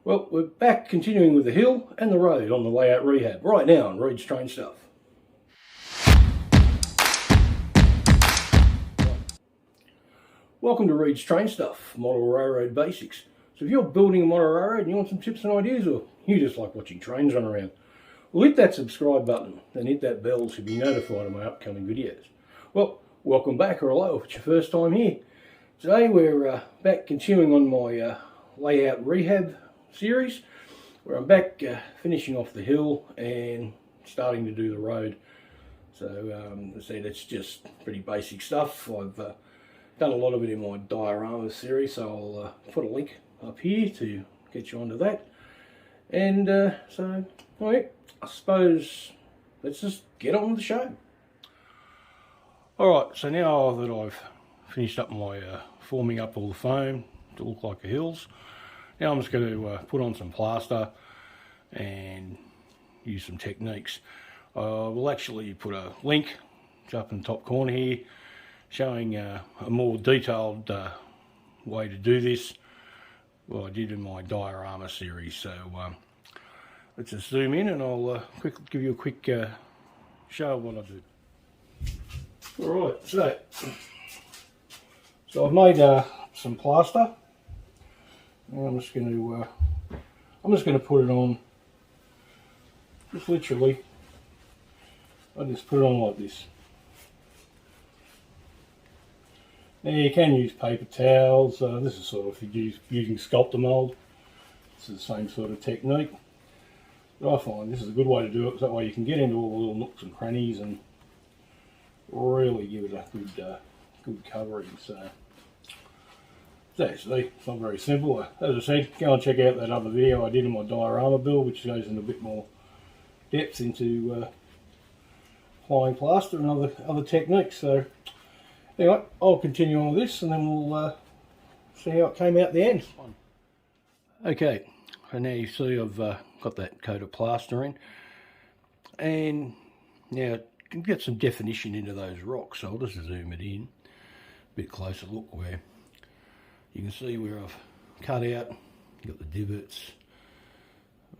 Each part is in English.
Well, we're back continuing with the hill and the road on the Layout Rehab right now on Reid's Train Stuff. Welcome to Reid's Train Stuff, Model Railroad Basics. So if you're building a model railroad and you want some tips and ideas, or you just like watching trains run around, well, hit that subscribe button and hit that bell to be notified of my upcoming videos. Well, welcome back, or hello if it's your first time here. Today we're back continuing on my Layout Rehab series, where I'm back finishing off the hill and starting to do the road. So as I said, it's just pretty basic stuff. I've done a lot of it in my diorama series, so I'll put a link up here to get you onto that. And so, right, I suppose let's just get on with the show. Alright, so now that I've finished up my forming up all the foam to look like the hills, now I'm just going to put on some plaster and use some techniques. We'll actually put a link up in the top corner here showing a more detailed way to do this. Well, I did in my diorama series, so let's just zoom in and I'll give you a quick show of what I do. Alright, so I've made some plaster. I'm just going to put it on, just literally, I just put it on like this. Now you can use paper towels. This is sort of if you're using sculptor mould. This is the same sort of technique. But I find this is a good way to do it, because that way you can get into all the little nooks and crannies and really give it a good covering. So actually, it's not very simple. As I said, go and check out that other video I did in my diorama build, which goes into a bit more depth into applying plaster and other techniques. So anyway, I'll continue on with this and then we'll see how it came out at the end. Okay, and now you see I've got that coat of plaster in, and now you can get some definition into those rocks. So I'll just zoom it in, a bit closer look, where you can see where I've cut out, got the divots,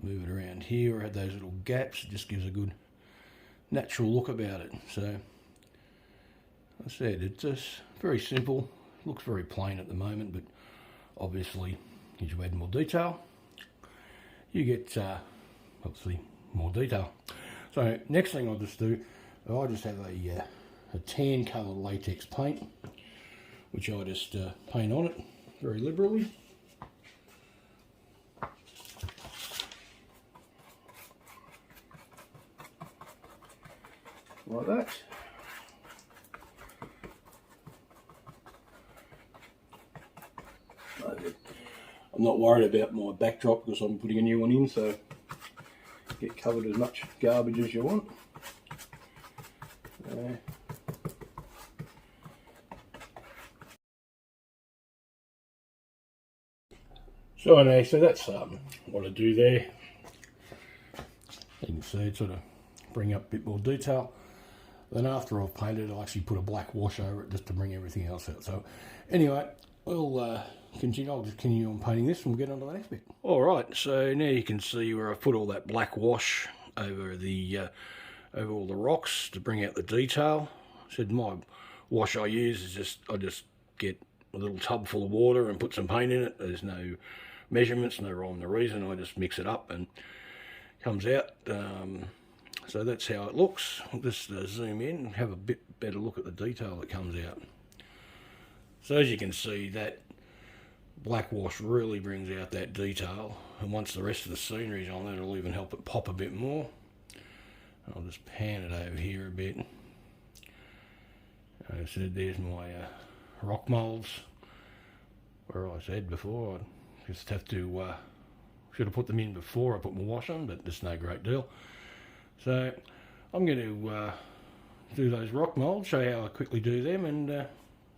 move it around here, I had those little gaps. It just gives a good natural look about it. So I said, it's just very simple, looks very plain at the moment, but obviously as you add more detail, you get obviously more detail. So next thing I'll just do, I just have a tan colour latex paint, which I just paint on it very liberally. Like that. I'm not worried about my backdrop because I'm putting a new one in, so get covered as much garbage as you want. So anyway, so that's what I do there. You can see it sort of bring up a bit more detail. Then after I've painted, I'll actually put a black wash over it just to bring everything else out. So anyway, we'll continue. I'll just continue on painting this and we'll get on to the next bit. Alright, so now you can see where I've put all that black wash over the over all the rocks to bring out the detail. So my wash I use is I just get a little tub full of water and put some paint in it. There's no measurements, no rhyme or reason. I just mix it up and it comes out. So that's how it looks. I'll just zoom in and have a bit better look at the detail that comes out. So as you can see, that black wash really brings out that detail, and once the rest of the scenery is on there, it'll even help it pop a bit more. I'll just pan it over here a bit. Like I said, there's my rock moulds, where I said before I just have to should have put them in before I put my wash on, but it's no great deal. So I'm going to do those rock moulds, show you how I quickly do them, and then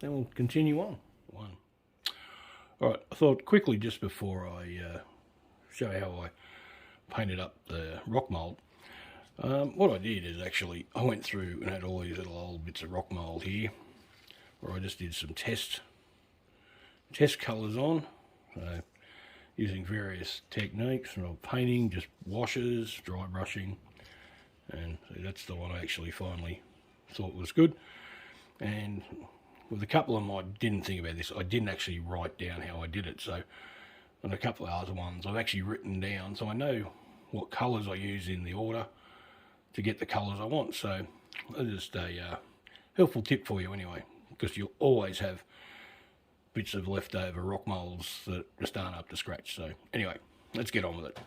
we'll continue on. Alright, I thought quickly just before I show how I painted up the rock mould, what I did is actually I went through and had all these little old bits of rock mould here, where I just did some test colours on. So using various techniques, from painting, just washes, dry brushing, and that's the one I actually finally thought was good. And with a couple of them, I didn't think about this. I didn't actually write down how I did it. So on a couple of other ones, I've actually written down, so I know what colours I use in the order to get the colours I want. So that's just a helpful tip for you anyway, because you'll always have bits of leftover rock moulds that just aren't up to scratch. So anyway, let's get on with it.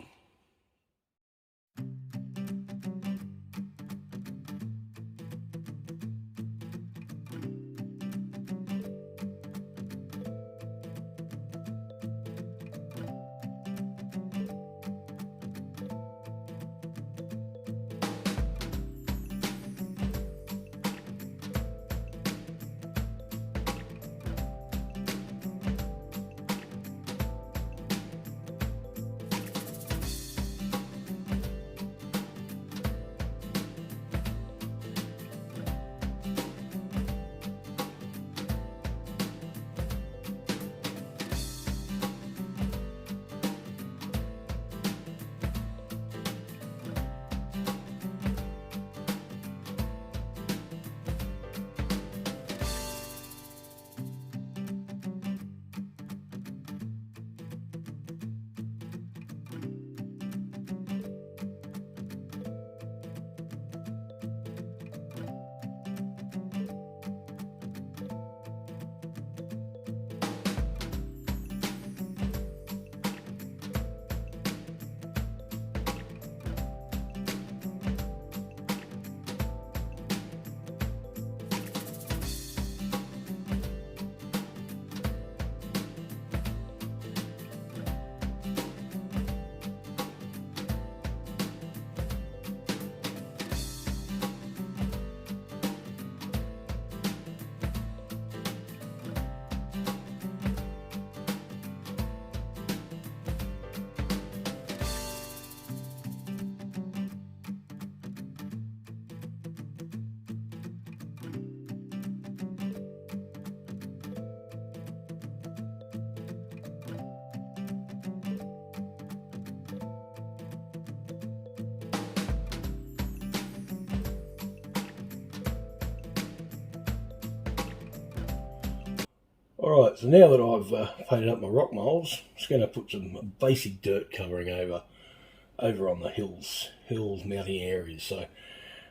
Alright, so now that I've painted up my rock moulds, I'm just going to put some basic dirt covering over on the hills, mounting areas. So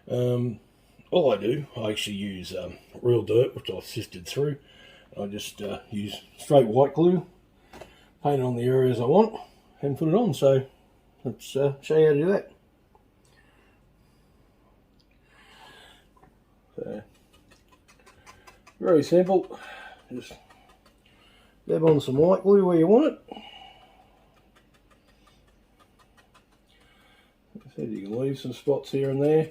all I do, I actually use real dirt, which I've sifted through. I just use straight white glue, paint it on the areas I want, and put it on. So let's show you how to do that. So very simple, just dab on some white glue where you want it. Like I said, you can leave some spots here and there.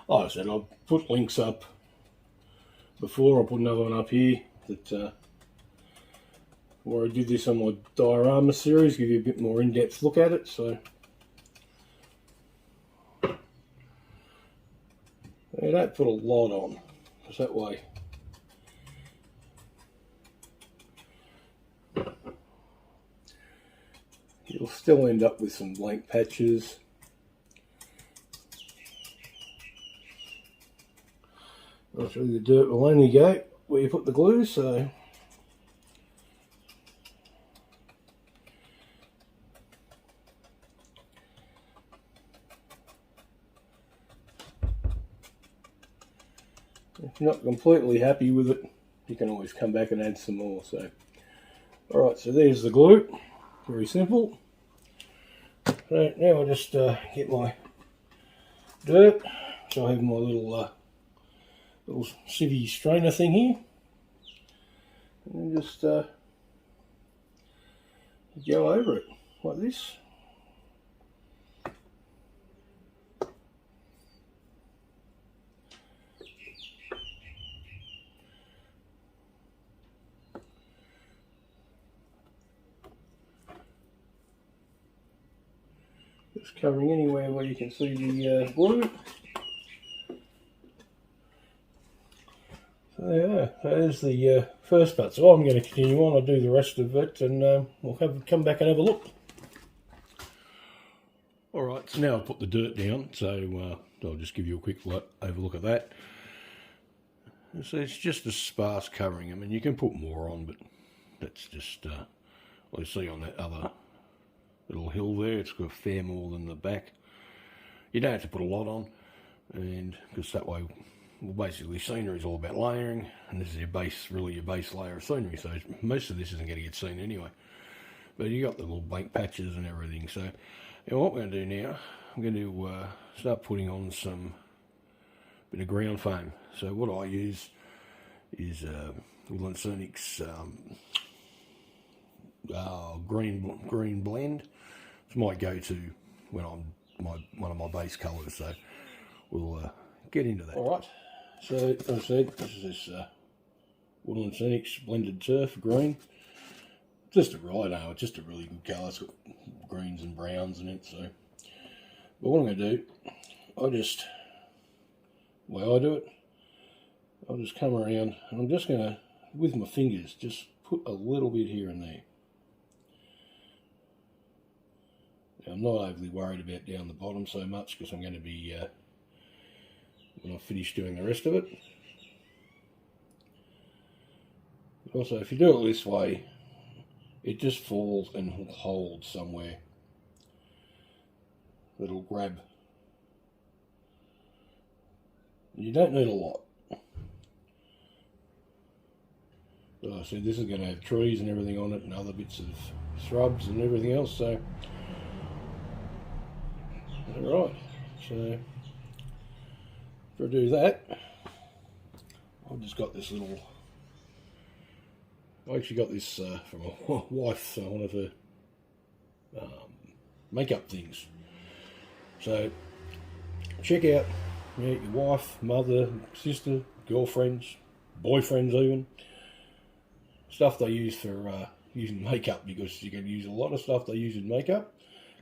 Like I said, I'll put links up before. I'll put another one up here that where I did this on my diorama series, give you a bit more in-depth look at it. So you don't put a lot on, because that way you'll still end up with some blank patches. Actually, the dirt will only go where you put the glue, so if you're not completely happy with it, you can always come back and add some more. So, alright, so there's the glue. Very simple. So now I'll just get my dirt. So I have my little civvy strainer thing here, and just go over it like this. Just covering anywhere where you can see the blue. So yeah, there's the first part. So I'm going to continue on. I'll do the rest of it, and we'll come back and have a look. Alright, so now I've put the dirt down, so I'll just give you a quick overlook at that. So it's just a sparse covering. I mean, you can put more on, but that's just, well, you see on that other little hill there, it's got a fair more than the back. You don't have to put a lot on, and because that way, well, basically scenery is all about layering, and this is your base, really your base layer of scenery, so most of this isn't going to get seen anyway. But you got the little blank patches and everything, so and what we're going to do now, I'm going to start putting on some bit of ground foam. So what I use is Untightled's green blend. It's my go-to when I'm one of my base colours. So we'll get into that. All right. So as I said, this is this Untightled's blended turf green. Just a rhino. It's just a really good colour. It's got greens and browns in it. So, but what I'm going to do, the way I do it, I'll just come around and I'm just going to, with my fingers, just put a little bit here and there. Now, I'm not overly worried about down the bottom so much because I'm going to be, when I finish doing the rest of it. But also, if you do it this way, it just falls and holds somewhere. It'll grab. You don't need a lot. But I said this is going to have trees and everything on it and other bits of shrubs and everything else, so alright, so for I do that, I've just got this little, I actually got this from my wife, one of her makeup things. So check out your wife, mother, sister, girlfriends, boyfriends even, stuff they use for using makeup, because you can use a lot of stuff they use in makeup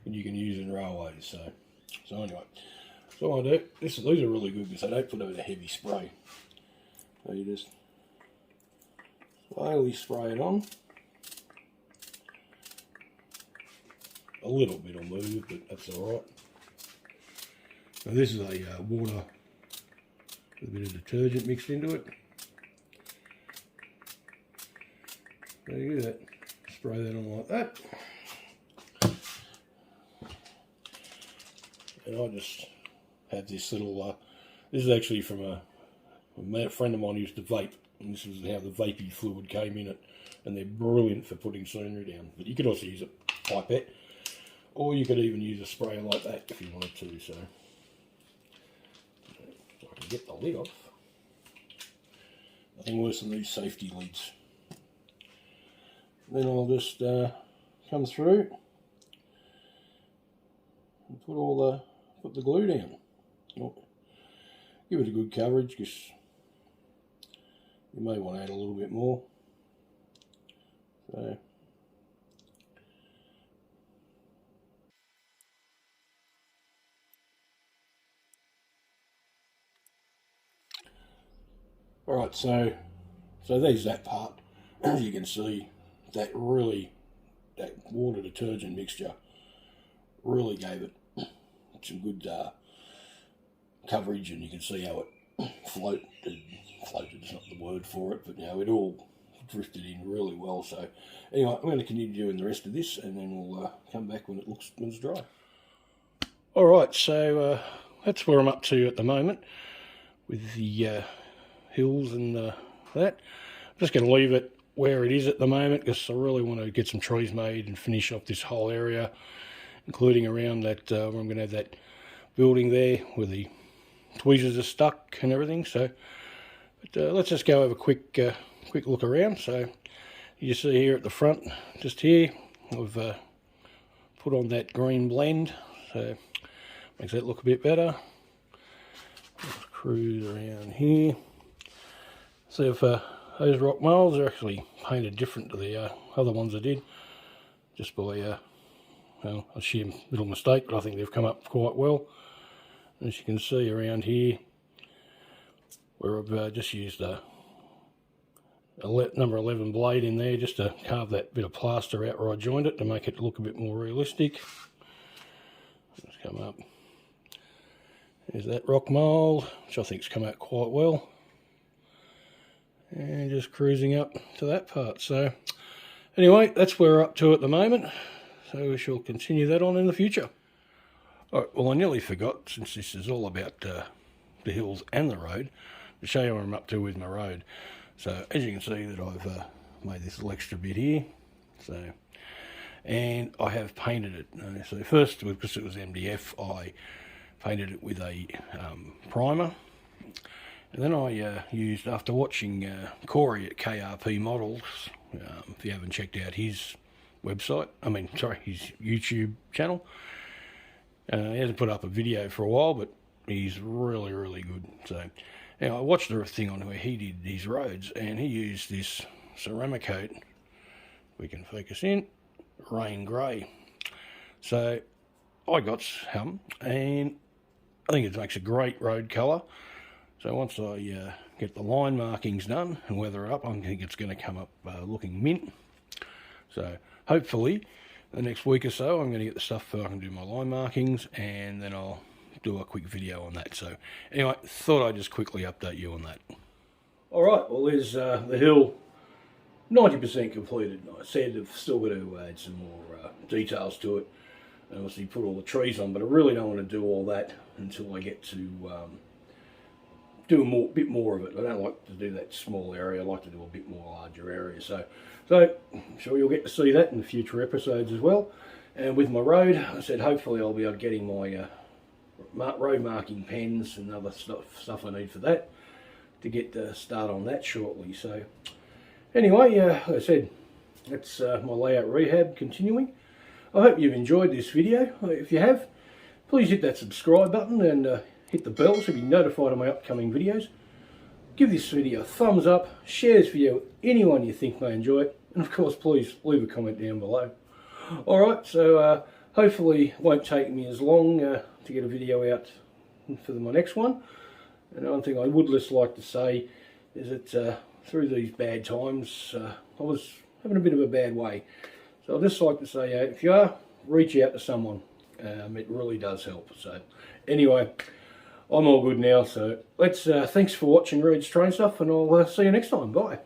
and you can use in railways. So anyway, so what I do, these are really good because they don't put over a heavy spray. So you just slowly spray it on. A little bit will move, but that's alright. Now this is a water with a bit of detergent mixed into it. There you go, spray that on like that. And I just have this little, this is actually from a friend of mine who used to vape, and this is how the vapey fluid came in it, and they're brilliant for putting scenery down. But you could also use a pipette, or you could even use a sprayer like that if you wanted to. So I can get the lid off. Nothing worse than these safety lids. Then I'll just come through and put the glue down. Give it a good coverage because you may want to add a little bit more. So alright, so there's that part. As you can see, that water detergent mixture really gave it some good coverage, and you can see how it floated is not the word for it, but it all drifted in really well. So anyway, I'm going to continue doing the rest of this, and then we'll come back when it's dry. Alright, so that's where I'm up to at the moment with the hills and that. I'm just going to leave it where it is at the moment because I really want to get some trees made and finish off this whole area, including around that where I'm going to have that building there where the tweezers are stuck and everything. So but let's just go have a quick look around. So you see here at the front, just here, I've put on that green blend, so makes that look a bit better. Let's cruise around here. See if those rock moulds are actually painted different to the other ones I did, just by well, a sheer little mistake, but I think they've come up quite well. As you can see around here, where I've just used a number 11 blade in there just to carve that bit of plaster out where I joined it to make it look a bit more realistic. Let's come up. There's that rock mould, which I think's come out quite well. And just cruising up to that part. So anyway, that's where we're up to at the moment. So we shall continue that on in the future. Alright, well I nearly forgot, since this is all about the hills and the road, to show you where I'm up to with my road. So as you can see that I've made this little extra bit here. So, and I have painted it. So first, because it was MDF, I painted it with a primer. And then I used, after watching Corey at KRP Models, if you haven't checked out his website, his YouTube channel. He hasn't put up a video for a while, but he's really, really good. So, I watched the thing on where he did his roads, and he used this ceramic coat. We can focus in, rain grey. So, I got some, and I think it makes a great road colour. So once I get the line markings done and weather it up, I think it's going to come up looking mint. So hopefully the next week or so I'm going to get the stuff so I can do my line markings, and then I'll do a quick video on that. So anyway, thought I'd just quickly update you on that. Alright, well there's the hill 90% completed. I said I've still got to add some more details to it, and obviously put all the trees on, but I really don't want to do all that until I get to do a bit more of it. I don't like to do that small area. I like to do a bit more larger area. So I'm sure you'll get to see that in the future episodes as well. And with my road, I said hopefully I'll be able to getting my road marking pens and other stuff I need for that to get start on that shortly. So anyway, like I said, that's my layout rehab continuing. I hope you've enjoyed this video. If you have, please hit that subscribe button and hit the bell so you'll be notified of my upcoming videos. Give this video a thumbs up, share this video with anyone you think may enjoy it, and of course please leave a comment down below. Alright, so hopefully it won't take me as long to get a video out for my next one. And one thing I would just like to say is that through these bad times, I was having a bit of a bad way. So I'd just like to say, if you are, reach out to someone. It really does help. So anyway, I'm all good now, so let's thanks for watching Reid's Train Stuff, and I'll see you next time. Bye.